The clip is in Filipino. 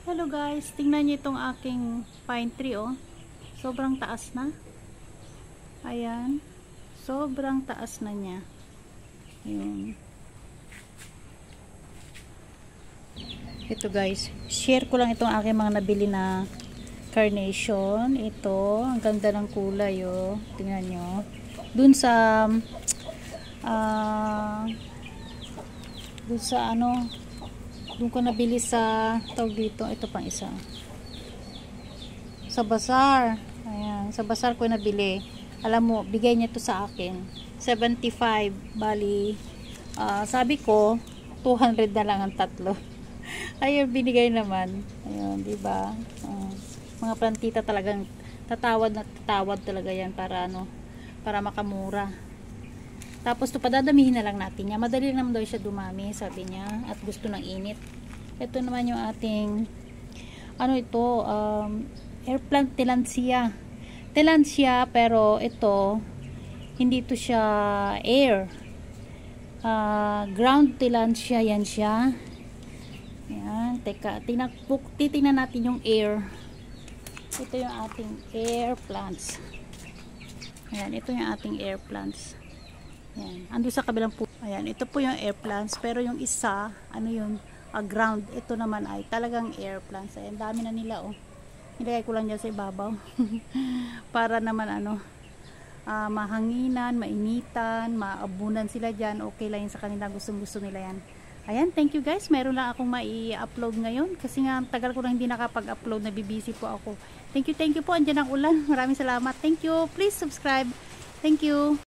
Hello guys, tingnan niyo itong aking pine tree oh. Sobrang taas na. Ayan. Sobrang taas na niya. Ayun. Ito guys, share ko lang itong aking mga nabili na carnation. Ito, ang ganda ng kulay oh. Tingnan niyo. Dun sa doon ko nabili sa tawag dito, ito pang isa sa bazaar. Ayan, sa bazaar ko nabili. Alam mo, bigay niya ito sa akin 75, bali sabi ko 200 na lang ang tatlo. Ayun, binigay naman. Ayun, diba? Mga plantita talagang tatawad na tatawad talaga yan para para makamura. Tapos ito, padadamihin na lang natin niya. Madali naman daw siya dumami, sabi niya. At gusto ng init. Ito naman yung ating, airplant Tillandsia. Tillandsia, pero ito, hindi ito siya air. Ground Tillandsia, yan siya. Yan, teka, titingnan natin yung air. Ito yung ating air plants. Ayan, ito yung ating air plants. Ayan, ando sa kabilang po. Ayan, ito po yung air plants, pero yung isa, ground. Ito naman ay talagang air plants. Ayan, dami na nila oh. Nilagay ko lang dyan sa ibabaw. Para naman mahanginan, mainitan, maabunan sila dyan. Okay lang yun sa kanila, gustong-gusto nila yan. Ayan, thank you guys. Meron lang akong mai-upload ngayon. Kasi nga, tagal ko na hindi nakapag-upload. Nabibisi po ako. Thank you po. Andyan ang ulan. Maraming salamat. Thank you. Please subscribe. Thank you.